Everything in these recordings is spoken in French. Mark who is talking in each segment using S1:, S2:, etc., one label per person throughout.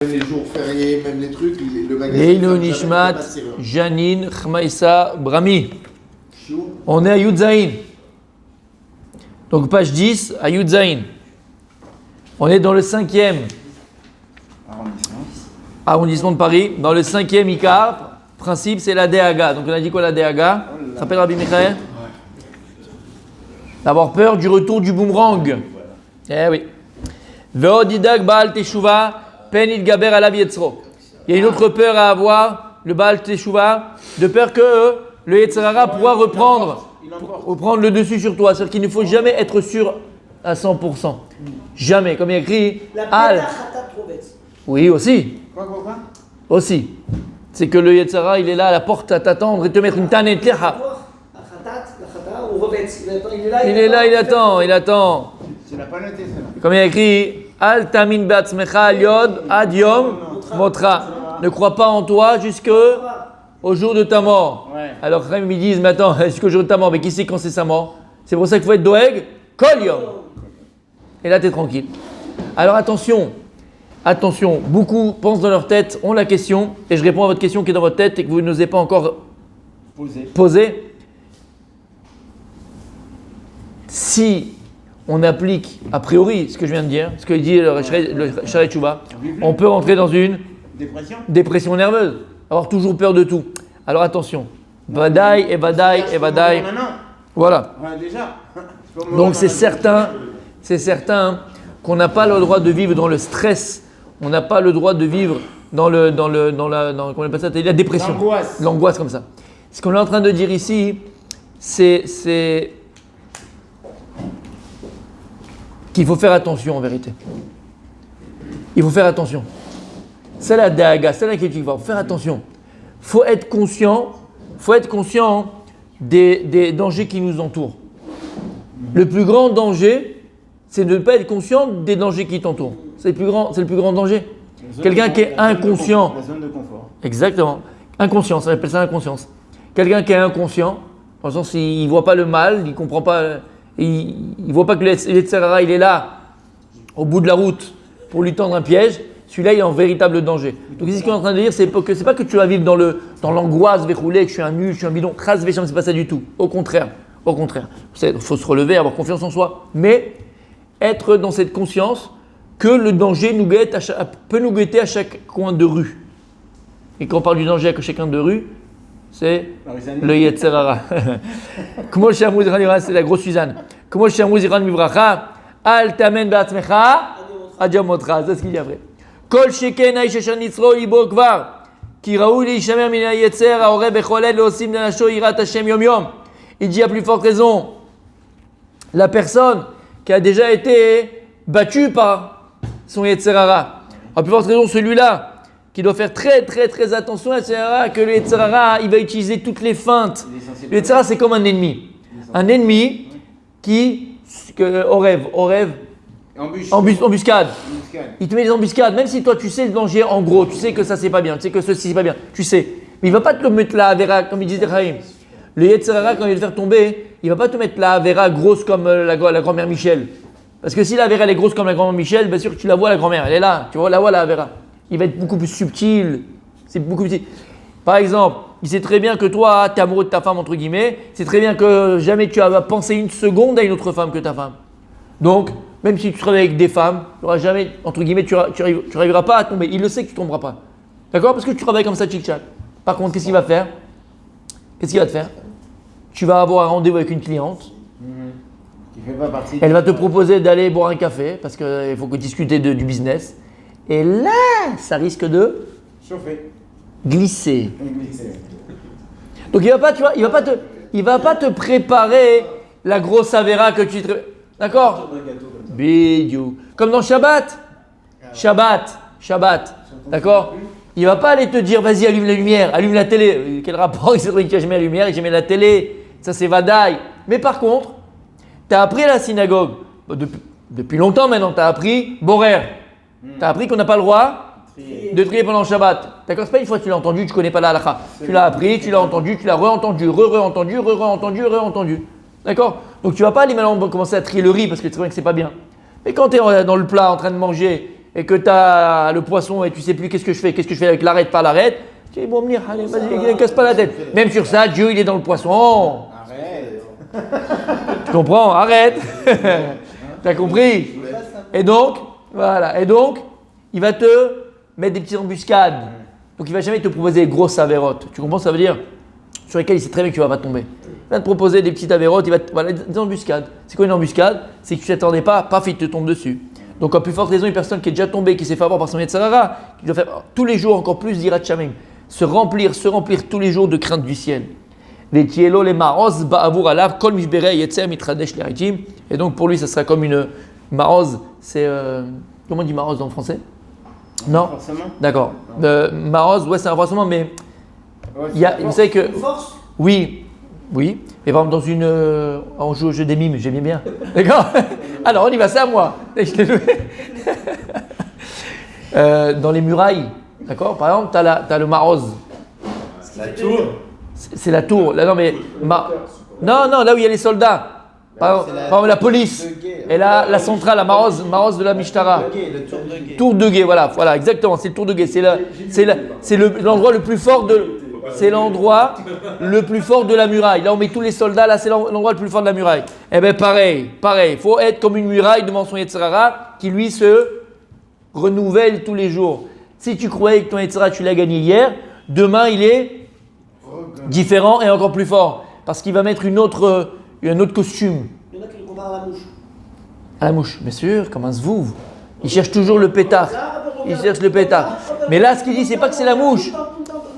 S1: Même les jours fériés, même les trucs, le magasin.
S2: Leinu Nishmat, Janine, Khmaïssa, Brahmi. On est à Yudzaïn. Donc page 10 à Yudzaïn. On est dans le 5e arrondissement de Paris. Dans le 5e Icar, principe c'est la Déhaga. Donc on a dit quoi la Déhaga? Ça s'appelle Rabbi Michael? D'avoir peur du retour du boomerang. Eh oui. Ve'odidag Baal Teshuva. Penit Gaber Alav Yetzro. Il y a une autre peur à avoir, le Baal Teshuva, de peur que le Yetzirara pourra reprendre le dessus sur toi. C'est-à-dire qu'il ne faut jamais être sûr à 100%. Jamais. Comme il y a écrit, Al. Oui, aussi.
S3: Quoi
S2: Aussi. C'est que le Yetzirara, il est là à la porte à t'attendre et te mettre une tanet lecha. Il est là, il attend.
S3: Tu l'as pas noté, ça.
S2: Comme il y a écrit, Al tamin be'atzmecha yod ad yom motra. Ne crois pas en toi jusqu'au jour de ta mort.
S3: Ouais.
S2: Alors quand ils me disent, mais attends, jusqu'au jour de ta mort, mais qui sait quand c'est sa mort? C'est pour ça qu'il faut être doeg, kol yom. Et là, tu es tranquille. Alors attention, beaucoup pensent dans leur tête, ont la question, et je réponds à votre question qui est dans votre tête et que vous n'osez pas encore poser. Si on applique a priori ce que je viens de dire, ce que dit le Sharet Chouba, on peut rentrer dans une dépression nerveuse, avoir toujours peur de tout. Alors attention, Vadaï et Vadaï et Vadaï. Voilà.
S3: Ouais, déjà.
S2: Donc c'est certain qu'on n'a pas le droit de vivre dans le stress, on n'a pas le droit de vivre dans la comment on appelle ça, la dépression, l'angoisse comme ça. Ce qu'on est en train de dire ici, c'est qu'il faut faire attention en vérité. Il faut faire attention. C'est la daga, c'est la critique. Il faut faire attention. Il faut être conscient des dangers qui nous entourent. Le plus grand danger, c'est de ne pas être conscient des dangers qui t'entourent. C'est le plus grand danger. Quelqu'un qui est inconscient.
S3: La zone de confort.
S2: Exactement. Inconscience, on appelle ça inconscience. Quelqu'un qui est inconscient, dans le sens il ne voit pas le mal, il ne comprend pas. Il ne voit pas que le Yetzirara, il est là, au bout de la route, pour lui tendre un piège. Celui-là, il est en véritable danger. Donc ici, ce qu'on est en train de dire, c'est pas que tu vas vivre dans l'angoisse, verroulé, que je suis un nul, je suis un bidon. Chas vécham, c'est pas ça du tout. Au contraire. Il faut se relever, avoir confiance en soi. Mais être dans cette conscience que le danger peut nous guetter à chaque coin de rue. Et quand on parle du danger à chaque coin de rue, c'est le Yetzirara. Comment c'est la grosse Suzanne. Comment Shamouzirah Mivracha, Al Tamen Be'atzmecha, Adiom Motra. C'est ce qu'il y a après. Kol Sheken Aïsheshan Nitzro Ibo Kvar, Ki Raoui Lishamer Mina Yetzer, Aore Becholed Leosim Danasho Irat Hashem Yom Yom. Il dit à plus forte raison, la personne qui a déjà été battue par son Yetzirara. À plus forte raison, celui-là qui doit faire très très très attention à que le Yetzirara, il va utiliser toutes les feintes. Le Yetzirara, c'est comme un ennemi. Un ennemi au rêve, embuscade. Il te met des embuscades, même si toi tu sais le danger en gros, tu sais que ça c'est pas bien, tu sais que ceci c'est pas bien, tu sais. Mais il va pas te le mettre la Avera, comme il disait Chaim. Le Yetzirara, quand il va te faire tomber, il va pas te mettre la Avera grosse comme la grand-mère Michel. Parce que si la Avera elle est grosse comme la grand-mère Michel, bien sûr que tu la vois la grand-mère, elle est là, tu vois la Avera. Il va être beaucoup plus subtil. C'est beaucoup plus. Par exemple, il sait très bien que toi, tu es amoureux de ta femme, entre guillemets. C'est très bien que jamais tu vas penser une seconde à une autre femme que ta femme. Donc, même si tu travailles avec des femmes, tu n'auras jamais, entre guillemets, tu n'arriveras pas à tomber. Il le sait que tu ne tomberas pas. D'accord? Parce que tu travailles comme ça, tchic-tchac. Par contre, qu'est-ce qu'il va faire? Tu vas avoir un rendez-vous avec une cliente. Elle va te proposer d'aller boire un café parce qu'il faut que discuter du business. Et là, ça risque de
S3: chauffer,
S2: glisser. Donc il va pas te préparer la grosse Avera que tu d'accord? Bidou. Comme dans Shabbat. D'accord? Il va pas aller te dire vas-y allume la lumière, allume la télé. Quel rapport il s'est dit que jamais la lumière et jamais la télé? Ça c'est Vadaï. Mais par contre, tu as appris à la synagogue depuis longtemps maintenant, tu as appris Borer. Tu as appris qu'on n'a pas le droit de trier pendant le Shabbat. D'accord? C'est pas une fois que tu l'as entendu, tu ne connais pas la halakha. Tu l'as appris, tu l'as entendu, tu l'as re-entendu, re-entendu. D'accord? Donc tu ne vas pas aller maintenant commencer à trier le riz parce que tu sais bien que ce n'est pas bien. Mais quand tu es dans le plat en train de manger et que tu as le poisson et tu sais plus qu'est-ce que je fais avec l'arête, pas l'arête, tu dis bon, venir, allez, vas-y, casse pas la tête. Même sur ça, Dieu, il est dans le poisson.
S3: Arrête.
S2: Tu comprends? Arrête. T'as compris? Et donc, voilà. Et donc, il va te mettre des petites embuscades. Donc, il va jamais te proposer des grosses avérotes. Tu comprends? Ça veut dire sur lesquelles il sait très bien que tu vas pas tomber. Il va te proposer des petites avérotes, voilà, des embuscades. C'est quoi une embuscade? C'est que tu t'attendais pas, paf, il te tombe dessus. Donc, à plus forte raison, une personne qui est déjà tombée, qui s'est fait avoir par son Yetzirara, qui doit faire tous les jours encore plus d'Irat Shamim, se remplir tous les jours de crainte du ciel. Et donc, pour lui, ça sera comme une maroz. C'est. Comment on dit maroz en français? Non?
S3: Forcément.
S2: D'accord. Maroz, ouais, c'est un renforcement, mais
S3: Ouais,
S2: il y a, vous savez que.
S4: Une force.
S2: Oui, oui. Mais par exemple, dans une. On joue au jeu des mimes, j'aime bien. D'accord? Alors, on y va, c'est à moi. Je t'ai joué. Dans les murailles, d'accord? Par exemple, tu as le maroz.
S4: La tour.
S2: C'est la tour. Là, non, mais. Non, là où il y a les soldats. Par exemple, la police. Et là, la centrale, la maroz de la Mishtara.
S4: Le tour de guet.
S2: Tour de guet, voilà, exactement, c'est le tour de guet. C'est l'endroit le plus fort de. C'est l'endroit le plus fort de la muraille. Là, on met tous les soldats, là, c'est l'endroit le plus fort de la muraille. Eh bien, pareil. Il faut être comme une muraille devant son Yetzirara qui, lui, se renouvelle tous les jours. Si tu croyais que ton Yetzirara, tu l'as gagné hier, demain, il est différent et encore plus fort. Parce qu'il va mettre un autre costume.
S4: Il y en a qui le comparent à la mouche.
S2: À la mouche, bien sûr, comme un zvouv. Il cherche toujours le pétard. Il cherche le pétard. Mais là, ce qu'il dit, c'est pas que c'est la mouche.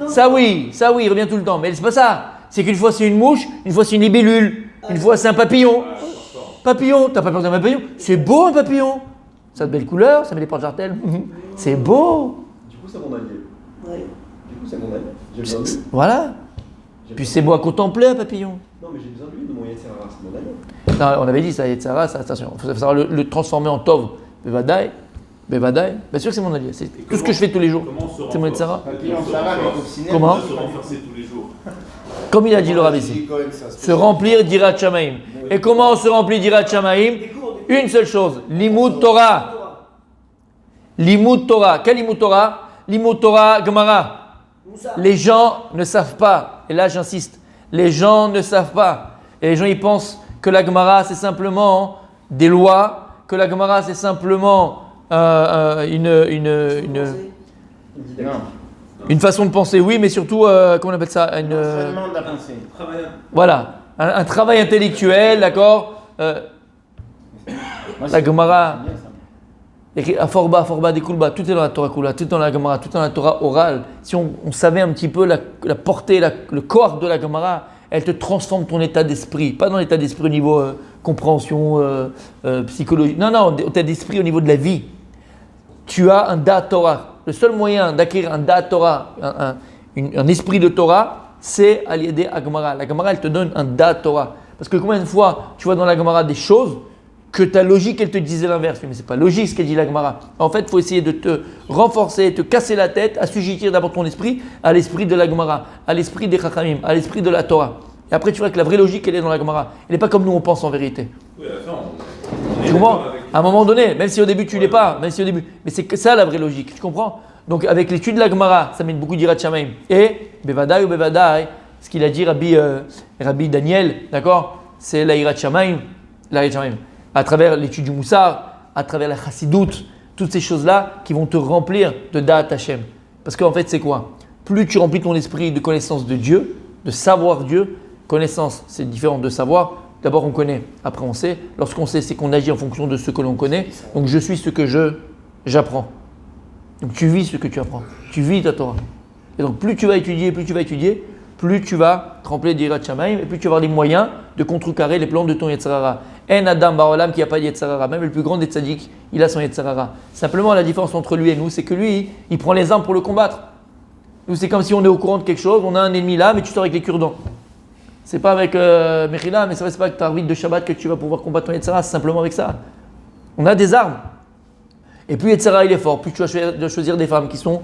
S2: Ça oui, il revient tout le temps. Mais c'est pas ça. C'est qu'une fois c'est une mouche, une fois c'est une libellule, une fois c'est un papillon. Papillon, t'as pas peur d'un papillon? C'est beau un papillon. Ça a de belles couleurs, ça met des porte-jartelles. C'est beau.
S5: Du coup, c'est mon allié.
S4: Ouais.
S5: Du coup, c'est mon allié. J'ai besoin de lui.
S2: Voilà. Puis c'est beau à contempler un papillon.
S5: Non, mais j'ai besoin de lui, de mon Yetzirara, c'est mon allié.
S2: Non, on avait dit ça, Yetzirara, ça, attention. Il faut savoir le transformer en Tov. Bevadaï. Bien sûr que c'est mon allié. C'est tout ce que je fais tous les jours. C'est mon Yetzirara.
S3: Papillon, ça va, mais coccinelle.
S2: Comment?
S6: Se renforcer tous les jours.
S2: Comme il a dit le Rav ici. Se remplir d'Irat Shamaim. Et comment on se remplit d'Irat Shamaim? Une seule chose, Limud Torah. Limud Torah. Quel Limud Torah? Limud Torah Gemara. Les gens ne savent pas, et là j'insiste, les gens ne savent pas. Et les gens ils pensent que la Gemara c'est simplement des lois, que la Gemara c'est simplement une façon de penser, oui, mais surtout, comment on appelle ça?
S3: L'entraînement de la pensée.
S2: Voilà, un travail intellectuel, d'accord? La Gemara, Forba, Dekulba, tout est dans la Torah Kula, tout est dans la Gemara, tout est dans la Torah orale. Si on savait un petit peu la portée, le corps de la Gemara, elle te transforme ton état d'esprit. Pas dans l'état d'esprit au niveau compréhension, psychologie. Non, état d'esprit au niveau de la vie. Tu as un Da Torah. Le seul moyen d'acquérir un Da Torah, un esprit de Torah, c'est à l'aider à Gemara. La Gemara, elle te donne un Da Torah. Parce que combien de fois tu vois dans la Gemara des choses que ta logique, elle te disait l'inverse. Mais ce n'est pas logique ce qu'elle dit la Gemara. En fait, il faut essayer de te renforcer, te casser la tête, assujettir d'abord ton esprit à l'esprit de la Gemara, à l'esprit des Chachamim, à l'esprit de la Torah. Et après, tu vois que la vraie logique, elle est dans la Gemara. Elle n'est pas comme nous, on pense en vérité.
S6: Oui, attends.
S2: Tu comprends? À un moment donné, même si au début tu l'es pas, mais c'est que ça la vraie logique. Tu comprends? Donc, avec l'étude de la Gemara, ça met beaucoup d'Irat Shamaim. Et, Bevadaï ou Bevadaï, ce qu'il a dit Rabbi Daniel, d'accord? C'est la Irat Shamaim, à travers l'étude du Moussar, à travers la Chassidoute, toutes ces choses-là qui vont te remplir de Da'at Hashem. Parce qu'en fait, c'est quoi? Plus tu remplis ton esprit de connaissance de Dieu, de savoir Dieu, connaissance, c'est différent de savoir. D'abord, on connaît, après on sait. Lorsqu'on sait, c'est qu'on agit en fonction de ce que l'on connaît. Donc, je suis ce que j'apprends. Donc, tu vis ce que tu apprends. Tu vis ta Torah. Et donc, plus tu vas étudier, plus tu vas te remplir d'Irat Shamaim et plus tu vas avoir les moyens de contrecarrer les plans de ton Yetzirara. En Adam Baolam qui n'a pas de Yetzirara, même le plus grand des tzaddik, il a son Yetzirara. Simplement, la différence entre lui et nous, c'est que lui, il prend les armes pour le combattre. Nous, c'est comme si on est au courant de quelque chose, on a un ennemi là, mais tu sors avec les cure-dents. C'est pas avec Mechila, mais c'est pas avec ta arbitre de Shabbat que tu vas pouvoir combattre ton Yetzirara, c'est simplement avec ça. On a des armes. Et plus Yetzirara il est fort, plus tu vas choisir des femmes qui sont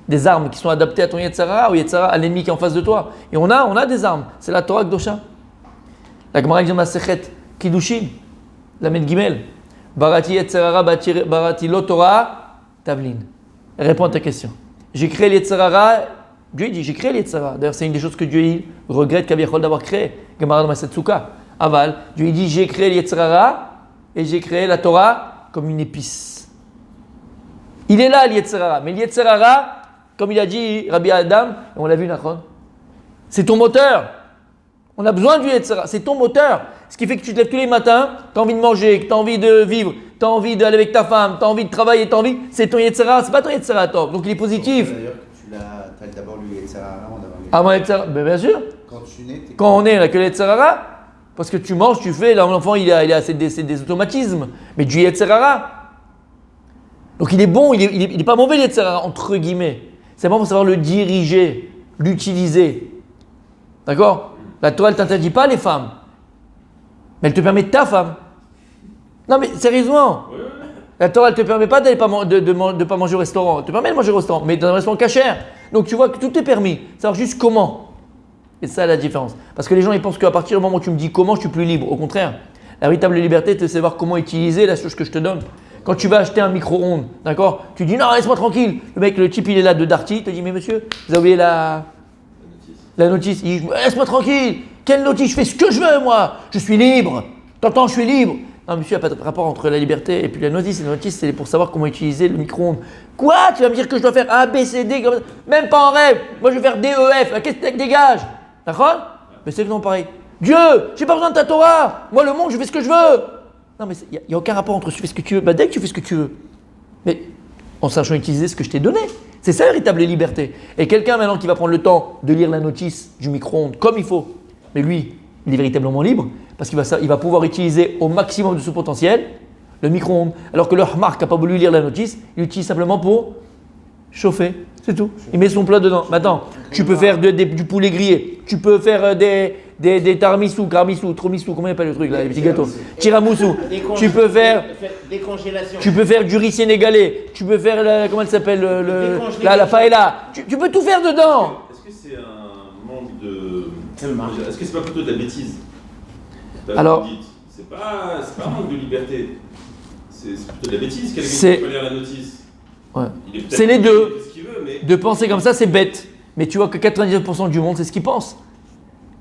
S2: des armes qui sont adaptées à ton Yetzirara ou Yetzirara à l'ennemi qui est en face de toi. Et on a des armes. C'est la Torah Kdosha. La Gemara dit dans Masechet Kiddushin, la Med Gimel, Barati Yetzirara, Barati lo Torah, Tavlin, réponds à ta question. J'ai créé les Yetzirara. Dieu dit j'ai créé les Yetzirara. D'ailleurs, c'est une des choses que Dieu il regrette Kaviachol d'avoir créé. Gemara dans Masetsuka. Aval. Dieu dit j'ai créé les Yetzirara et j'ai créé la Torah comme une épice. Il est là, l'Yetzirara. Mais l'Yetzirara, comme il a dit Rabbi Adam, et on l'a vu, Nachon, c'est ton moteur. On a besoin du Yetzirara. C'est ton moteur. Ce qui fait que tu te lèves tous les matins, tu as envie de manger, que tu as envie de vivre, tu as envie d'aller avec ta femme, tu as envie de travailler, tu as envie. C'est ton Yetzirara. C'est pas ton Yetzirara, top. Donc il est positif.
S1: D'ailleurs, tu as d'abord lu Yetzirara avant d'avoir lu.
S2: Avant Yetzirara, ben, bien sûr.
S1: Quand tu nais, t'es.
S2: Quand on est, on n'a que le Yetzirara. Parce que tu manges, tu fais, là, l'enfant, c'est des automatismes. Mais du Yetzirara. Donc il est bon, il est pas mauvais, le Yetzirara, entre guillemets. C'est bon pour savoir le diriger, l'utiliser. D'accord? La Torah, elle ne t'interdit pas les femmes. Mais elle te permet ta femme. Non mais sérieusement. La Torah, elle ne te permet pas d'aller de pas manger au restaurant. Elle te permet de manger au restaurant, mais dans un restaurant cachère. Donc tu vois que tout est permis. Savoir juste comment. Et ça, la différence. Parce que les gens, ils pensent qu'à partir du moment où tu me dis comment, je suis plus libre. Au contraire, la véritable liberté, c'est de savoir comment utiliser la chose que je te donne. Quand tu vas acheter un micro-ondes, d'accord, tu dis non, laisse-moi tranquille. Le type, il est là de Darty, il te dit mais monsieur, vous avez oublié la notice. Il dit laisse-moi tranquille. Quelle notice? Je fais ce que je veux, moi. Je suis libre. T'entends, je suis libre. Non, monsieur, il n'y a pas de rapport entre la liberté et puis la notice. La notice, c'est pour savoir comment utiliser le micro-ondes. Quoi? Tu vas me dire que je dois faire A, B, C, D, même pas en rêve. Moi, je vais faire D, E, F. Qu'est-ce que tu dégage? D'accord? Mais c'est non pareil. Dieu, j'ai pas besoin de ta Torah. Moi, le monde, je fais ce que je veux. Non, mais il n'y a aucun rapport entre tu fais ce que tu veux. Bah, dès que tu fais ce que tu veux. Mais en sachant utiliser ce que je t'ai donné. C'est ça la véritable liberté. Et quelqu'un maintenant qui va prendre le temps de lire la notice du micro-ondes comme il faut, mais lui, il est véritablement libre parce qu'il va pouvoir utiliser au maximum de son potentiel le micro-ondes. Alors que le Hmark n'a pas voulu lire la notice, il l'utilise simplement pour chauffer. C'est tout. Il met son plat dedans. Maintenant, tu peux faire du poulet grillé. Tu peux faire des tarmissou, karmissou, tromissou, comment il appelle le truc là, les petits gâteaux. Tiramisu. Tu peux faire
S3: Décongélation.
S2: Tu peux faire du riz sénégalais. Tu peux faire comment elle s'appelle la paella. Tu peux tout faire dedans.
S6: Est-ce que c'est un manque de.
S3: Ça marche.
S6: Est-ce que c'est pas plutôt de la bêtise?
S2: Alors.
S6: C'est pas un manque de liberté. C'est plutôt de la bêtise. Quelqu'un
S2: C'est-
S6: qui peut lire la notice.
S2: Ouais.
S6: Il est peut-être
S2: C'est les
S6: libre,
S2: deux.
S6: il fait ce qu'il veut, mais.
S2: De penser comme ça, c'est bête. Mais tu vois que 99% du monde, c'est ce qu'ils pensent.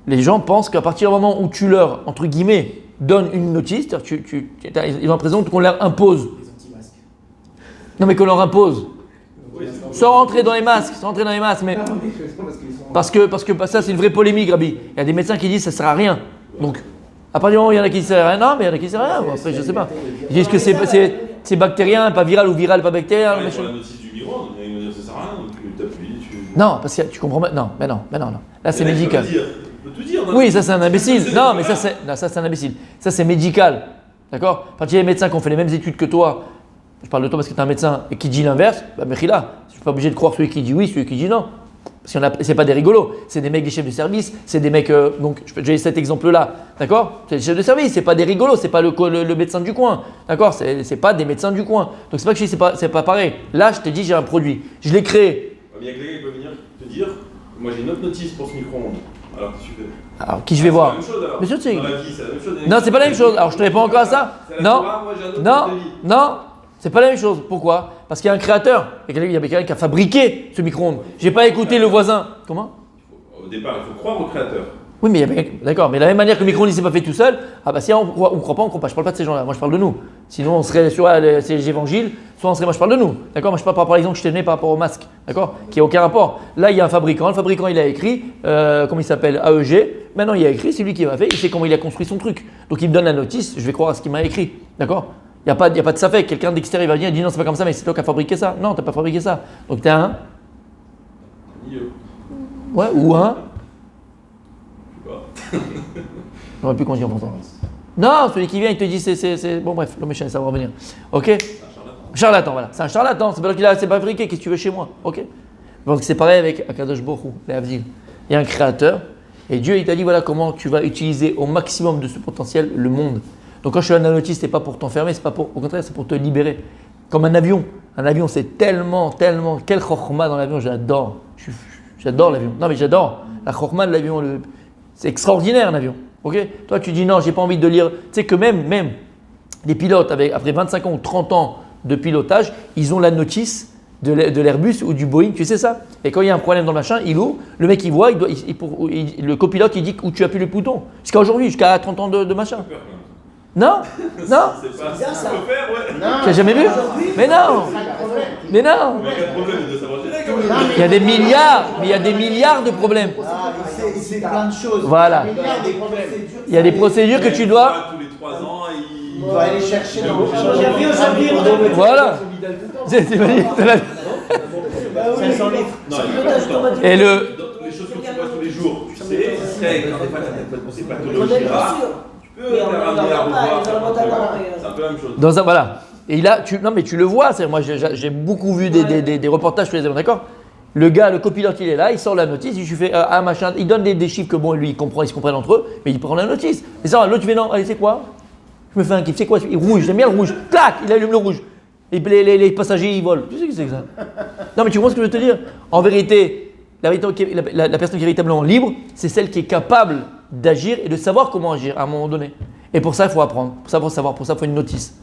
S2: Les gens pensent qu'à partir du moment où tu leur, entre guillemets, donnes une notice, c'est-à-dire ils ont l'impression qu'on leur impose. Non, mais qu'on leur impose.
S6: Oui, c'est-
S2: Sans rentrer dans les masques, mais parce que ça, c'est une vraie polémique, Rabbi. Il y a des médecins qui disent que ça ne sert à rien. Donc, à partir du moment où il y en a qui disent que ça sert à rien, non, mais il y en a qui ne sert à rien. Bon, après, je ne sais pas. Ils disent que c'est bactérien, pas viral ou viral, pas bactérien.
S6: Ouais,
S2: machin.
S6: sur la notice du micro-ondes, il va dire ça sert à rien, donc tu appuies, tu.
S2: Non, parce que tu comprends pas. Non. Là, c'est
S6: Mais
S2: médical.
S6: Il peut tout dire. non?
S2: Oui, ça c'est un imbécile.
S6: C'est-
S2: Non, mais ça c'est un imbécile. Ça c'est médical. D'accord? Quand il y a des médecins qui ont fait les mêmes études que toi, je parle de toi parce que tu es un médecin et qui dit l'inverse, bah Mechila, je suis pas obligé de croire celui qui dit oui, celui qui dit non. Parce que c'est pas des rigolos, c'est des mecs des chefs de service, c'est des mecs. Donc j'ai cet exemple-là, d'accord? C'est des chefs de service, c'est pas des rigolos, c'est pas le médecin du coin, d'accord? C'est pas des médecins du coin. Donc c'est pas que je dis c'est pas pareil. Là, je te dis j'ai un produit, je l'ai créé.
S6: Il y a quelqu'un qui peut venir te dire moi j'ai une autre notice pour ce micro-ondes. Alors qu'est-ce que tu fais?
S2: Alors qui je vais voir?
S6: C'est la même chose alors.
S2: Mais sûr, c'est-
S6: Dans la vie, c'est la même chose.
S2: Non, c'est pas la même chose. Alors je te réponds encore à ça.
S6: C'est la
S2: Non,
S6: Torah, moi, j'ai un autre
S2: non,
S6: mode de vie.
S2: non, c'est pas la même chose. Pourquoi? Parce qu'il y a un créateur. Il y a quelqu'un qui a fabriqué ce micro-ondes. J'ai pas écouté le voisin. Comment?
S6: Au départ, il faut croire au créateur.
S2: Oui, mais d'accord. Mais de la même manière que le micro-ondes il s'est pas fait tout seul. Ah bah si on croit pas, on croit pas. Je parle pas de ces gens-là. Moi je parle de nous. Sinon on serait sur ces évangiles. Soit on serait. Moi je parle de nous. D'accord? Moi je parle par rapport à l'exemple que je t'ai donné par rapport au masque. D'accord? Qui a aucun rapport. Là il y a un fabricant. Le fabricant il a écrit. Comment il s'appelle? AEG. Maintenant il a écrit. C'est lui qui m'a fait. Il sait comment il a construit son truc. Donc il me donne la notice. Je vais croire à ce qu'il m'a écrit. D'accord? Il n'y a pas de ça fait. Quelqu'un d'extérieur il va venir et dit non c'est pas comme ça. Mais c'est toi qui as fabriqué ça. Non t'as pas fabriqué ça. Donc t'as un. Ouais ou un. J'aurais pu conduire pourtant. Non, celui qui vient, il te dit c'est. Bon, bref, le méchant, ça va revenir. Ok? Charlatan, voilà. C'est un charlatan, c'est pas qu'il a, c'est pas fabriqué, qu'est-ce que tu veux chez moi? Ok? Donc c'est pareil avec Akadosh Baruch Hu, les Avdil. Il y a un créateur, et Dieu, il t'a dit voilà comment tu vas utiliser au maximum de ce potentiel le monde. Donc quand je suis un autiste, c'est pas pour t'enfermer, c'est pas pour. Au contraire, c'est pour te libérer. Comme un avion. Un avion, c'est tellement. Quel chokhma dans l'avion, j'adore. J'adore l'avion. Non, mais j'adore. La chokhma de l'avion, c'est extraordinaire un avion. Ok? Toi, tu dis non, j'ai pas envie de lire. Tu sais que même les pilotes, après 25 ans ou 30 ans de pilotage, ils ont la notice de l'Airbus ou du Boeing, tu sais ça? Et quand il y a un problème dans le machin, il ouvre, le mec il voit, le copilote il dit où tu appuies le bouton. Jusqu'à aujourd'hui, jusqu'à 30 ans de machin. Non? Non?
S6: C'est pas
S4: bizarre,
S6: ce
S4: ça.
S6: qu'on peut faire, ouais.
S3: Non.
S2: Tu n'as jamais vu? Mais non! Mais non!
S6: Mais quel problème de savoir gérer quand même.
S2: Il y a des milliards, mais il y a des milliards de problèmes.
S1: Ah, il sait plein de choses.
S2: Voilà.
S3: Il y a des problèmes.
S2: Il y a des procédures que tu dois.
S6: Tous les 3 ans,
S1: Il doit aller chercher dans le
S4: J'ai vu aujourd'hui, on a
S2: Voilà. C'est magnifique.
S3: Ça s'en livre.
S6: Non, il y a pas de temps.
S2: Et le.
S6: Les choses que tu vois tous les jours, tu sais, après, quand t'es pas c'est pathologie rare, tu peux
S4: Mais on
S6: faire
S4: en
S6: un meilleur
S4: parle pas,
S6: revoir.
S4: ils en entendent pas.
S6: C'est un peu la même chose.
S2: Dans un, voilà. Et là, non mais tu le vois, moi j'ai beaucoup vu des reportages sur les avions, d'accord? Le gars, le copilote, il est là, il sort la notice, il fait un machin, il donne des chiffres que bon, lui, il comprend, ils se comprennent entre eux, mais il prend la notice. Et ça, l'autre, tu fais non, allez, c'est quoi? Je me fais un kiff, c'est quoi? Il rouge, j'aime bien le rouge, clac, il allume le rouge. Et les passagers, ils volent. Tu sais ce que c'est que ça? Non mais tu comprends ce que je veux te dire? En vérité, la personne qui est véritablement libre, c'est celle qui est capable d'agir et de savoir comment agir à un moment donné. Et pour ça, il faut apprendre. Pour ça, il faut savoir. Pour ça, il faut une notice.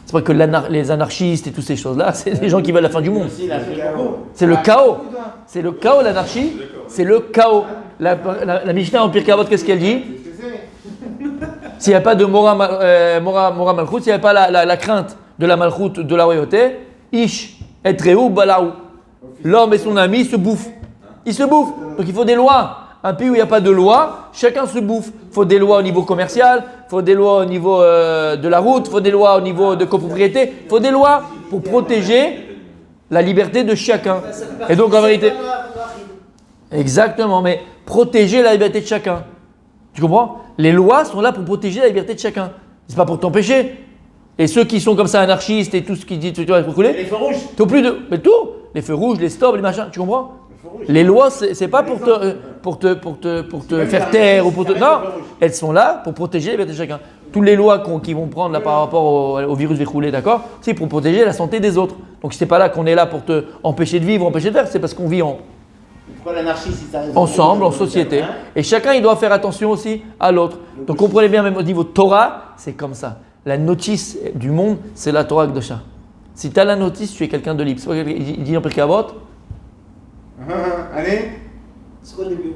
S2: C'est pas que les anarchistes et toutes ces choses-là, c'est des gens qui veulent la fin du monde.
S3: Aussi, il a fait beaucoup.
S2: C'est le chaos. C'est le chaos, l'anarchie. C'est le chaos. La Mishnah en Pirkei Avot, qu'est-ce qu'elle dit? S'il n'y a pas de Mora Malchut, s'il n'y a pas la crainte de la Malchut, de la royauté, Ish et Treu Balaou. L'homme et son ami ils se bouffent. Ils se bouffent. Donc il faut des lois. Un pays où il n'y a pas de loi, chacun se bouffe. Il faut des lois au niveau commercial, il faut des lois au niveau de la route, il faut des lois au niveau de copropriété, il faut des lois pour protéger la liberté de chacun. Et donc en vérité, exactement, mais protéger la liberté de chacun. Tu comprends? Les lois sont là pour protéger la liberté de chacun. C'est pas pour t'empêcher. Et ceux qui sont comme ça anarchistes et tout ce qui dit tu vas
S3: Les
S2: couler,
S3: feux rouges.
S2: t'as plus de, mais tout, les feux rouges, les stops, les machins, tu comprends? Les lois, c'est pas pour te faire taire ou pour te. Non, elles sont là pour protéger la liberté de chacun. Toutes les lois qui vont prendre là par rapport au virus déroulé, d'accord? C'est pour protéger la santé des autres. Donc c'est pas là qu'on est là pour te empêcher de vivre, empêcher de faire, c'est parce qu'on vit
S3: Pourquoi l'anarchie si ça
S2: ensemble, en société. Et chacun, il doit faire attention aussi à l'autre. Donc comprenez bien, même au niveau Torah, c'est comme ça. La notice du monde, c'est la Torah Kedosha. Si tu as la notice, tu es quelqu'un de libre. C'est pas il dit en Pirkei Avot.
S3: Allez.
S4: C'est quoi le début?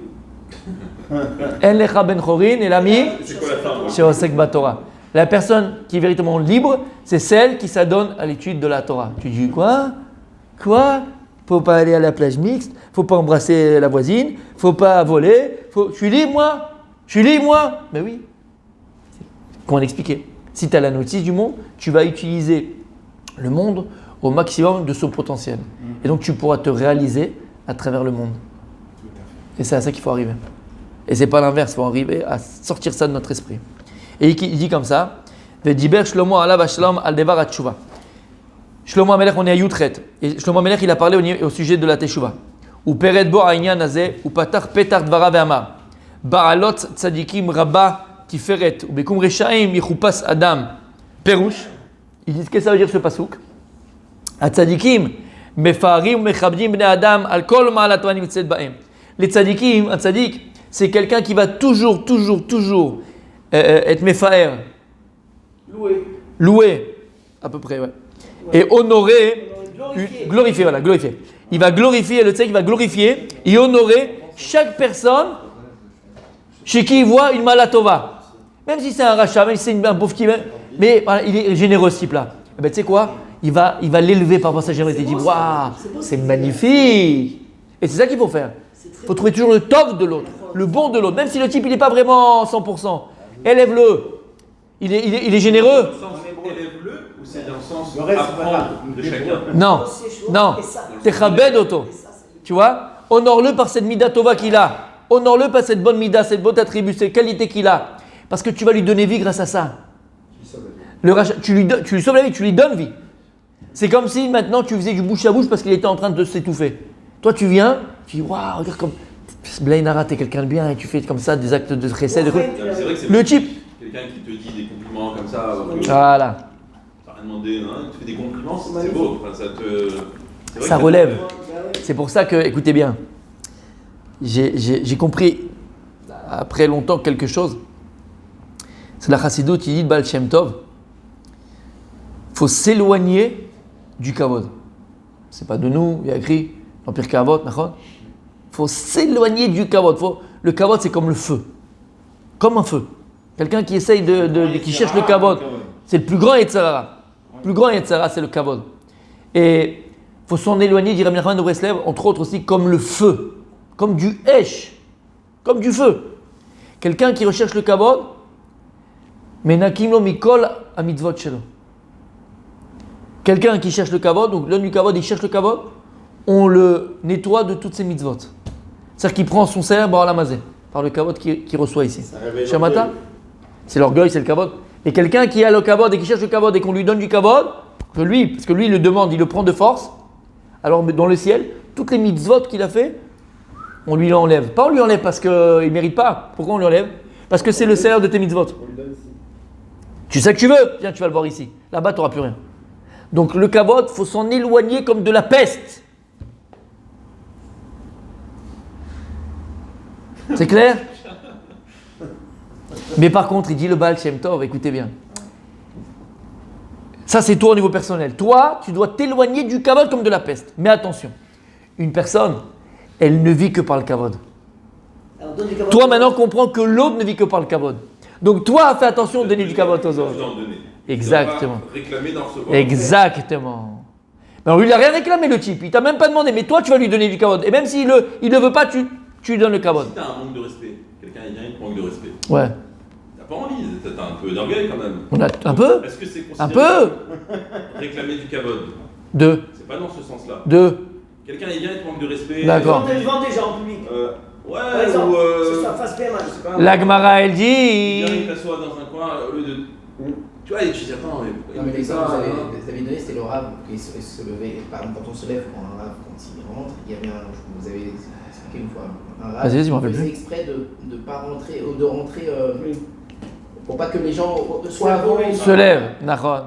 S2: En lecha ben chorin et l'ami
S6: C'est quoi la fin?
S2: chez Osek Batorah. La personne qui est véritablement libre, c'est celle qui s'adonne à l'étude de la Torah. Tu dis quoi? Faut pas aller à la plage mixte, faut pas embrasser la voisine, faut pas voler. Je suis libre moi. Mais oui. Comment l'expliquer? Si tu as la notice du monde, tu vas utiliser le monde au maximum de son potentiel. Et donc tu pourras te réaliser à travers le monde. Et c'est à ça qu'il faut arriver. Et c'est pas l'inverse, il faut arriver à sortir ça de notre esprit. Et il dit comme ça, Vediber Shlomo alav Ashlam al devar hatshuva. Shlomo Amelech, on est à Yutret. Et Shlomo Amelech, il a parlé au sujet de la teshuva. Ou peret bo ha'inyan hazeh, ou patar petar dvara ve'amar. Ba'alot tzadikim rabba tiferet, ou bekum reshaim yichupas adam. Perouche. Ils disent, qu'est-ce que ça veut dire ce pasouk? Tzadikim mefarim mechabdim bnei adam al kol ma'alat v'ani mitzet ba'em. Les tzadikim, un tzadik, c'est quelqu'un qui va toujours être mefaer. Louer, à peu près, ouais. Et honorer, glorifier. Il va glorifier, le tzadik va glorifier et honorer chaque personne chez qui il voit une malatova. Même si c'est un rachat, même si c'est un pauvre qui. Mais voilà, il est généreux ce type-là. Eh ben, tu sais quoi? Il va l'élever par rapport à sa générosité. Il dit waouh, c'est magnifique. Et c'est ça qu'il faut faire. Il faut trouver toujours le top de l'autre, le bon de l'autre. Même si le type il n'est pas vraiment 100%, élève-le. Il est généreux.
S6: Dans le sens élève-le ou c'est dans le sens
S3: Le reste,
S6: apprendre de chacun?
S2: Non. Techabed auto. Tu vois? Honore-le par cette mida tova qu'il a. Honore-le par cette bonne mida, cette bonne attribut, cette qualité qu'il a. Parce que tu vas lui donner vie grâce à ça. Tu lui sauves la vie, tu lui donnes vie. C'est comme si maintenant tu faisais du bouche à bouche parce qu'il était en train de s'étouffer. Toi tu viens, tu dis waouh, regarde comme Blainara, t'es quelqu'un de bien et tu fais comme ça des actes de chesed.
S6: C'est vrai que c'est
S2: Le type.
S6: quelqu'un qui te dit des compliments comme ça.
S2: Voilà.
S6: T'as rien demandé, hein, tu fais des compliments, c'est beau. Enfin, c'est vrai
S2: Ça
S6: que
S2: relève. C'est pour ça que, écoutez bien, j'ai compris après longtemps quelque chose. C'est la chassidoute, il dit Baal Shem Tov. faut s'éloigner du kavod. C'est pas de nous, il y a écrit dans Pirkei Avot, d'accord? Faut s'éloigner du kavod. Le kavod, c'est comme le feu. Comme un feu. Quelqu'un qui essaye qui cherche le kavod. C'est le plus grand Yetzer Hara. Le plus grand Yetzer Hara, c'est le kavod. Et il faut s'en éloigner, dit Rabbi Nachman de Breslev, entre autres aussi comme le feu. Comme du hesh. Comme du feu. Quelqu'un qui recherche le kavod, menakim lo mikol hamitzvot shelo. Quelqu'un qui cherche le kavod, donc l'homme du kavod, il cherche le kavod, on le nettoie de toutes ses mitzvot. C'est-à-dire qu'il prend son salaire par la mazé, par le kavod qu'il reçoit ici. Shamata, c'est l'orgueil, c'est le kavod. Et quelqu'un qui a le kavod et qui cherche le kavod et qu'on lui donne du kavod, parce que lui il le demande, il le prend de force, alors dans le ciel, toutes les mitzvot qu'il a fait, on lui enlève. Pas on lui enlève parce qu'il ne mérite pas. Pourquoi on lui enlève? Parce que c'est le salaire de tes mitzvot. Tu sais que tu veux, viens, tu vas le voir ici. Là-bas, tu n'auras plus rien. Donc le kavod, il faut s'en éloigner comme de la peste. C'est clair? Mais par contre, il dit le Baal Shem Tov, écoutez bien. Ça, c'est toi au niveau personnel. Toi, tu dois t'éloigner du kavod comme de la peste. Mais attention, une personne, elle ne vit que par le kavod. Toi, maintenant, comprends que l'autre ne vit que par le kavod. Donc, toi, fais attention de donner du kavod aux autres. Exactement.
S6: Réclamer dans ce
S2: Exactement. Mais lui, il n'a rien réclamé, le type. Il t'a même pas demandé. Mais toi, tu vas lui donner du kavod. Et même s'il ne veut pas, tu lui donnes le kavod.
S6: Si t'as un manque de respect, quelqu'un vient, il te manque de respect.
S2: Ouais.
S6: T'as pas envie, t'as un peu d'orgueil quand même.
S2: On a un peu.
S6: Est-ce que c'est
S2: Un
S6: considéré
S2: peu.
S6: réclamer du kavod?
S2: Deux.
S6: C'est pas dans ce sens-là.
S2: Deux.
S6: Quelqu'un il vient, il te manque de respect.
S2: D'accord.
S4: Quand elle vend déjà en public.
S6: Ouais,
S4: Par exemple,
S6: ou
S4: c'est ça, face bien mal.
S6: je sais pas,
S2: La Gemara, elle
S6: il
S2: dit.
S6: vient, il t'assoit dans un coin au lieu de. Tu vois, et tu dis attends, mais
S7: Non, mais l'exemple que vous avez donné, c'était le rave qui se levait. Par exemple, quand on se lève, quand un rave, quand il rentre, il y avait vous avez expliqué une fois, un rave
S2: Vas-y, je m'en rappelle
S7: faisait
S2: plus.
S7: exprès de ne pas rentrer, ou de rentrer, pour pas que les gens soient avant.
S2: Se lève. Nachon.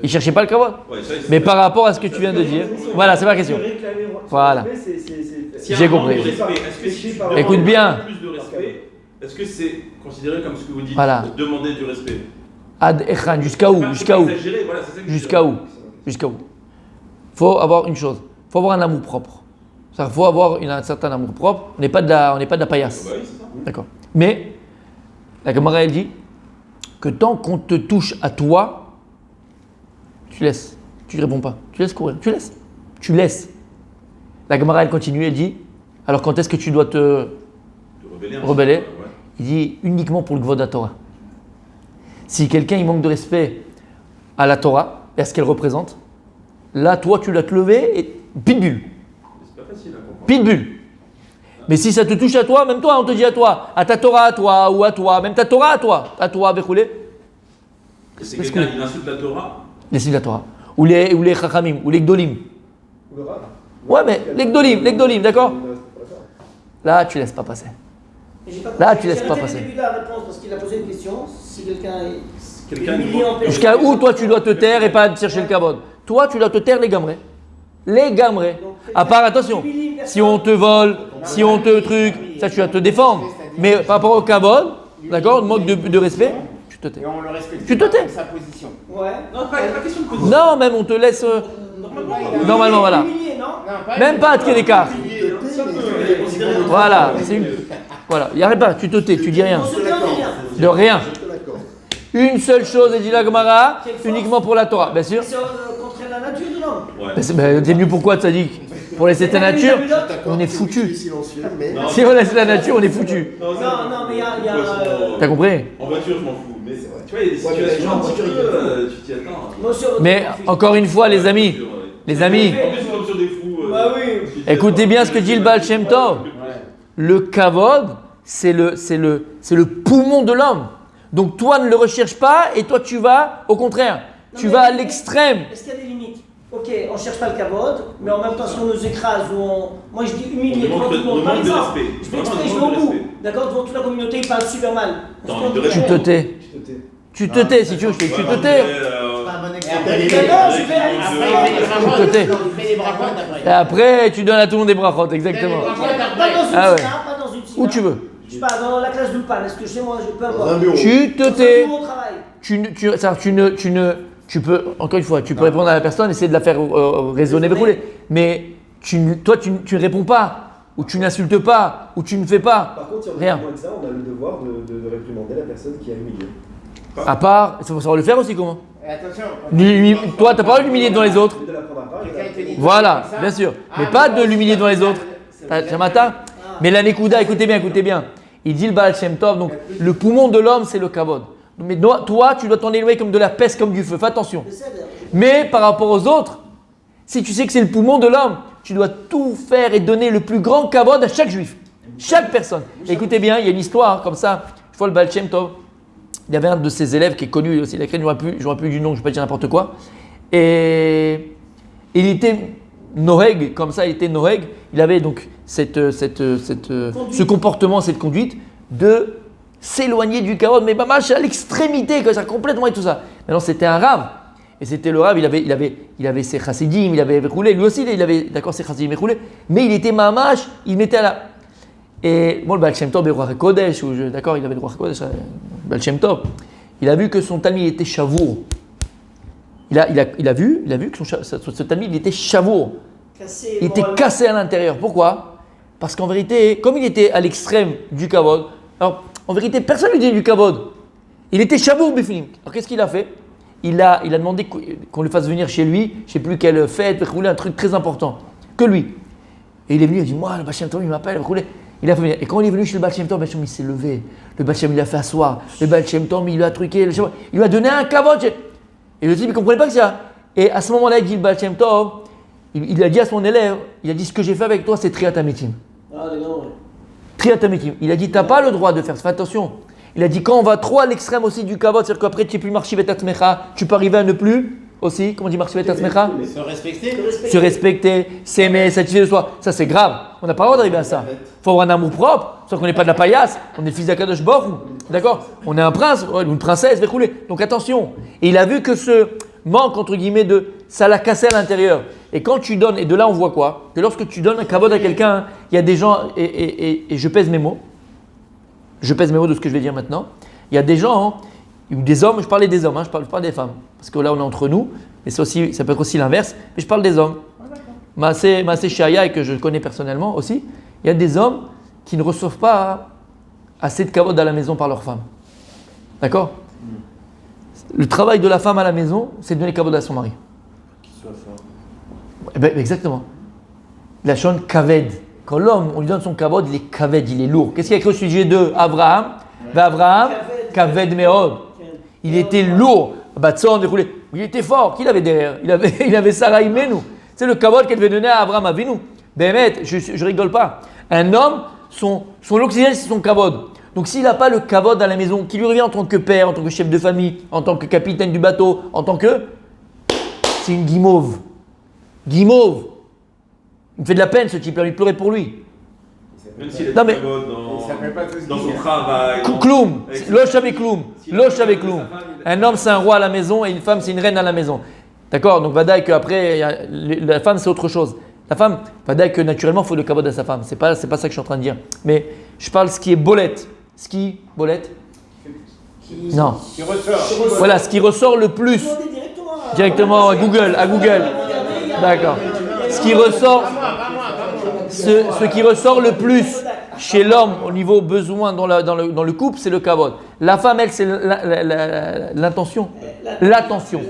S2: Il cherchait pas le kavod.
S6: ouais, ça,
S2: Mais par rapport à ce que tu viens de dire, voilà, c'est pas la question. Voilà.
S6: s'il y a
S2: J'ai
S6: un manque
S2: compris.
S6: de respect, est-ce que si tu demandes
S2: Écoute bien.
S6: plus de respect, est-ce que c'est considéré comme ce que vous dites,
S2: Voilà.
S6: demander du respect?
S2: Ad Echan, jusqu'à où?
S6: Faut
S2: Jusqu'à
S6: pas
S2: où?
S6: exagérer, voilà, c'est ça que je
S2: Jusqu'à où? Jusqu'à où? Faut avoir une chose. Faut avoir un amour propre. Il faut avoir un certain amour propre. On n'est pas de la paillasse.
S6: Bah oui, c'est ça.
S2: D'accord. Mais la Gemara elle dit que tant qu'on te touche à toi, tu laisses. Tu ne réponds pas. Tu laisses courir. Tu laisses. Tu laisses. La Gemara elle continue. Elle dit alors quand est-ce que tu dois te rebeller?
S6: Ouais.
S2: Il dit uniquement pour le Gvod Torah. Si quelqu'un il manque de respect à la Torah et à ce qu'elle représente, là toi tu dois te lever et pitbull.
S6: C'est pas facile à comprendre.
S2: Pitbull. Mais si ça te touche à toi, même toi, on te dit à toi, à ta Torah à toi, ou à toi, même ta Torah à toi, Bechoulé,
S6: Et c'est quelqu'un qui insulte la Torah.
S2: les signes de la Torah. Ou les Chachamim, ou les Gdolim. Ouais, mais les Gdolim, d'accord? Là, tu laisses pas passer. Là, tu laisses pas passer.
S4: J'ai début de la réponse parce qu'il a posé une question. Si quelqu'un
S6: Quelqu'un
S4: est humilié en personne.
S2: Jusqu'à où toi tu dois te taire et pas chercher le kavod? Toi, tu dois te taire les gamrés. Les gamrés. À part, attention, si on te vole, si on te truc, ça tu vas te défendre. Mais par rapport au kavod, d'accord, le manque de respect, tu te tais.
S3: Et on le respecte.
S2: Tu te tais.
S3: Sa position.
S4: Ouais.
S6: Non, pas question de position.
S2: Non, même on te laisse. Normalement, voilà.
S4: Humilié, non?
S2: Même pas à quel écart. Voilà, c'est une. Voilà, il n'y a pas, tu te tais, tu dis rien.
S4: On se plaint de rien.
S2: De rien. Une seule chose, et dit la Gemara, uniquement pour la Torah, bien sûr.
S4: C'est contre la nature de l'homme.
S6: Ouais.
S2: T'es venu pourquoi, Tzadik? Pour laisser ta nature, on est foutu. Si on laisse la nature, on est foutu.
S4: Non, mais il y a.
S2: T'as compris?
S6: En voiture, je m'en fous. Mais tu vois, il y a des
S7: Ouais, mais les
S6: situations
S7: gens en
S6: un petit
S7: voiture,
S6: peu, tu t'y attends.
S4: Moi, sur-
S2: Mais encore une fois, les amis, les amis,
S6: En plus, comme sur des fous.
S4: Bah oui.
S6: tu t'y
S2: écoutez
S6: attends.
S2: bien ce que dit le Baal Shem Tov. Le kavod, c'est le poumon de l'homme. Donc toi ne le recherches pas et toi tu vas au contraire, tu vas à l'extrême.
S4: Est-ce qu'il y a des limites? Ok, on cherche pas le kavod, mais en même temps, si on nous écrase ou on. Moi, je dis humilier
S6: On
S4: devant tout le monde.
S6: demande
S4: Par
S6: de
S4: exemple,
S6: respect.
S4: je fais
S6: Vraiment,
S4: exprès,
S6: on
S4: je vais
S6: demande
S4: au
S6: de
S4: bout.
S6: respect.
S4: D'accord, devant toute la communauté, il parle super mal.
S6: T'as
S4: Est-ce
S6: envie de
S4: qu'on-
S2: Tu te tais. Tu te tais si tu veux, tu te tais.
S1: Pas un bon
S3: Et
S1: exemple.
S3: après,
S4: Mais non, je fais
S2: Tu te tais.
S3: il fait des bras après.
S2: Et après tu donnes à tout le monde des brachot, exactement.
S4: Pas dans une
S2: Ah ouais.
S4: sina, pas dans une sina.
S2: Où tu veux.
S4: Je sais pas, dans la classe d'Ulpan, est-ce que chez moi, je peux avoir.
S2: Tu te
S4: Dans un
S2: tais.
S4: bureau au travail.
S2: tu peux, encore une fois, tu peux répondre à la personne, essayer de la faire raisonner, rouler. Mais toi, tu ne réponds pas, ou tu n'insultes pas, ou tu ne fais pas.
S5: Par contre, si on est
S2: Rien.
S5: témoin de ça, on a le devoir de réprimander la personne qui a humilié.
S2: À part, il faut savoir le faire aussi, comment?
S3: Et attention.
S2: Toi, tu n'as pas le droit de l'humilier devant les autres.
S5: De l'apprendre à part,
S3: Quelqu'un te dit
S2: Voilà,
S3: comme ça.
S2: bien sûr.
S3: Ah,
S2: Mais pas
S3: mais
S2: de l'humilier devant les autres. Jamata. Mais la Nekuda, écoutez bien. Il dit le Baal Shem Tov, donc le poumon de l'homme, c'est le kavod. Mais toi, tu dois t'en éloigner comme de la peste, comme du feu. Fais attention. Mais par rapport aux autres, si tu sais que c'est le poumon de l'homme, tu dois tout faire et donner le plus grand kavod à chaque juif. Chaque personne. Écoutez bien, il y a une histoire comme ça. Je vois le Baal Shem Tov. Il y avait un de ses élèves qui est connu aussi, il a écrit, je ne me plus du nom, je ne vais pas dire n'importe quoi. Et il était Noheg, comme ça, il était Noheg. Il avait donc ce comportement, cette conduite de s'éloigner du kavod, mais mamash à l'extrémité, ça, complètement et tout ça. Maintenant, c'était un rave. Et c'était le rave, il avait ses chassidim, il avait roulé, lui aussi, il avait, d'accord, ses chassidim roulé, mais il était mamash, il mettait à la. Et moi, le Baal Shem Tov, le roi Kodesh, d'accord, il avait le roi Kodesh, le Baal Shem Tov, il a vu que son talmid était chavour. Il a vu que ce talmid était chavour. Il était cassé à l'intérieur. Pourquoi? Parce qu'en vérité, comme il était à l'extrême du kavod, alors en vérité, personne ne lui disait du kavod. Il était chavour bifnim. Alors qu'est-ce qu'il a fait? Il a demandé qu'on le fasse venir chez lui, je ne sais plus quelle fête, un truc très important, que lui. Et il est venu, il a dit, moi, le Baal Shem Tov, il m'appelle, il a fait venir. Et quand il est venu chez le Baal Shem Tov, il s'est levé. Le Baal Shem, il l'a fait asseoir. Le Baal Shem Tov, il l'a truqué. Il lui a donné un kavod. Et le type, il ne comprenait pas que ça. Et à ce moment-là, il dit le Baal Shem Tov, il a dit à son élève, il a dit, ce que j'ai fait avec toi, c'est triatamétim. Triatamétim. Il a dit, tu n'as pas le droit de faire ça. Fais attention. Il a dit, quand on va trop à l'extrême aussi du kavod, c'est-à-dire qu'après, tu n'es plus marchivet atzmecha, tu peux arriver à ne plus aussi, comment on dit marchivet atzmecha?
S3: Se respecter.
S2: Se respecter, s'aimer, satisfaire de soi. Ça, c'est grave. On n'a pas le droit d'arriver à ça. Il faut avoir un amour propre, sauf qu'on n'est pas de la paillasse, on est le fils d'Akadosh Baruch Hu. D'accord? On est un prince ou une princesse, donc attention. Et il a vu que ce manque, entre guillemets, ça l'a cassé à l'intérieur. Et quand tu donnes, et de là on voit quoi? Que lorsque tu donnes un kavod à quelqu'un, il y a des gens, et je pèse mes mots, de ce que je vais dire maintenant, il y a des gens, ou des hommes, je parlais des hommes, je parle pas des femmes, parce que là on est entre nous, mais ça peut être aussi l'inverse, mais je parle des hommes. Maasé Shaya, et que je connais personnellement aussi, il y a des hommes qui ne reçoivent pas assez de kavod à la maison par leur femme. D'accord? Le travail de la femme à la maison, c'est de donner kavod à son mari.
S6: Qu'il soit fort.
S2: Eh ben, exactement. La shon kaved. Quand l'homme, on lui donne son kavod, il est kaved, il est lourd. Qu'est-ce qu'il y a écrit au sujet de Abraham? Abraham, kaved meod. Il était lourd. Il était fort. Qui l'avait derrière? Il avait Sarah Imenu. C'est le kavod qu'elle devait donner à Abraham Avinu. Bémet, je rigole pas. Un homme, son oxygène, c'est son kavod. Donc s'il n'a pas le kavod à la maison, qui lui revient en tant que père, en tant que chef de famille, en tant que capitaine du bateau, en tant que... C'est une guimauve. Guimauve. Il me fait de la peine ce type, il a envie de pleurer pour lui.
S6: Même s'il
S2: Non,
S6: est
S2: mais-
S6: dans son travail.
S2: Kloum. Loche avec kloum. Loche avec kloum.
S6: Sa femme,
S2: Un homme, c'est un roi à la maison et une femme, c'est une reine à la maison. D'accord? Donc vadaï qu'après, la femme, c'est autre chose. La femme, vadaï que naturellement, il faut le kavod à sa femme. C'est pas ça que je suis en train de dire. Mais je parle ce qui est bolette. Ce qui, bolette? Non.
S3: Qui ressort.
S2: Voilà, ce qui ressort le plus. Directement à Google. D'accord. Ce qui ressort, ce qui ressort le plus chez l'homme au niveau besoin dans le couple, c'est le kavod. La femme, elle, c'est l'intention. L'attention.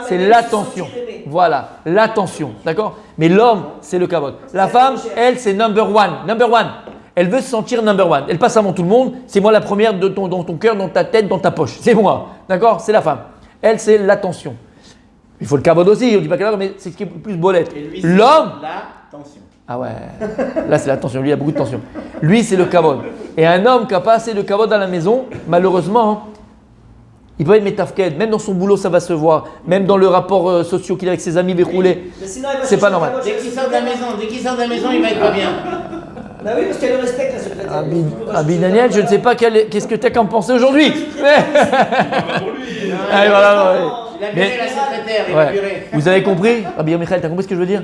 S2: C'est l'attention. Voilà, l'attention. D'accord? Mais l'homme, c'est le kavod. La femme, elle, c'est number one. Number one. Elle veut se sentir number one. Elle passe avant tout le monde. C'est moi la première dans ton cœur, dans ta tête, dans ta poche. C'est moi. D'accord? C'est la femme. Elle, c'est l'attention. Il faut le kavod aussi, on ne dit pas kavod, mais c'est ce qui est le plus bolette.
S3: Et lui, c'est
S2: L'homme.
S3: la tension.
S2: Ah ouais, là c'est la tension, lui il a beaucoup de tension. Lui c'est le kavod. Et un homme qui n'a pas assez de kavod à la maison, malheureusement, il peut être métafked, même dans son boulot ça va se voir, même dans le rapport social qu'il a avec ses amis déroulés. C'est pas normal.
S3: Dès qu'il sort de la maison, il va être pas bien.
S4: Bah oui, parce qu'elle le respecte, la secrétaire.
S2: Abi Daniel, je ne sais pas qu'est-ce que tu as qu'à en penser aujourd'hui.
S6: Pour lui.
S2: Allez, voilà,
S3: Il a
S2: Mais-
S3: viré la secrétaire, il a
S2: ouais.
S3: viré.
S2: Vous avez compris? Abi Michael, tu as compris ce que je veux dire?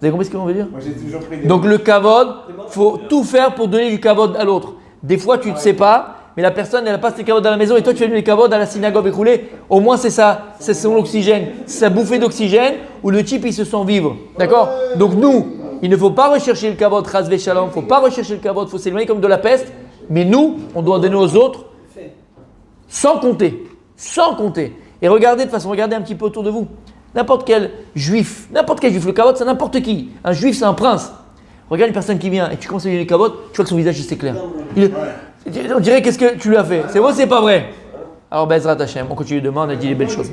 S2: Vous avez compris ce qu'on veut dire?
S3: Moi j'ai toujours pris des.
S2: Donc le kavod, faut tout faire pour donner du kavod à l'autre. Des fois tu ne sais pas, mais la personne, elle n'a pas ses kavod dans la maison et toi, tu fais les kavod à la synagogue écroulée. Au moins, c'est ça. C'est son oxygène. C'est sa bouffée d'oxygène où le type, il se sent vivre. D'accord? Donc, nous, il ne faut pas rechercher le kavod, rasvé shalom. Il ne faut pas rechercher le kavod. Il faut s'éloigner comme de la peste. Mais nous, on doit donner aux autres sans compter. Sans compter. Et regardez de façon, regardez un petit peu autour de vous. N'importe quel juif, le kavod, c'est n'importe qui. Un juif, c'est un prince. Regarde une personne qui vient et tu commences à lui donner le kavod, tu vois que son visage il s'éclaire. On dirait qu'est-ce que tu lui as fait. C'est vrai ou c'est pas vrai? Alors, Bezrat Hashem, on continue demain, on a dit les belles choses.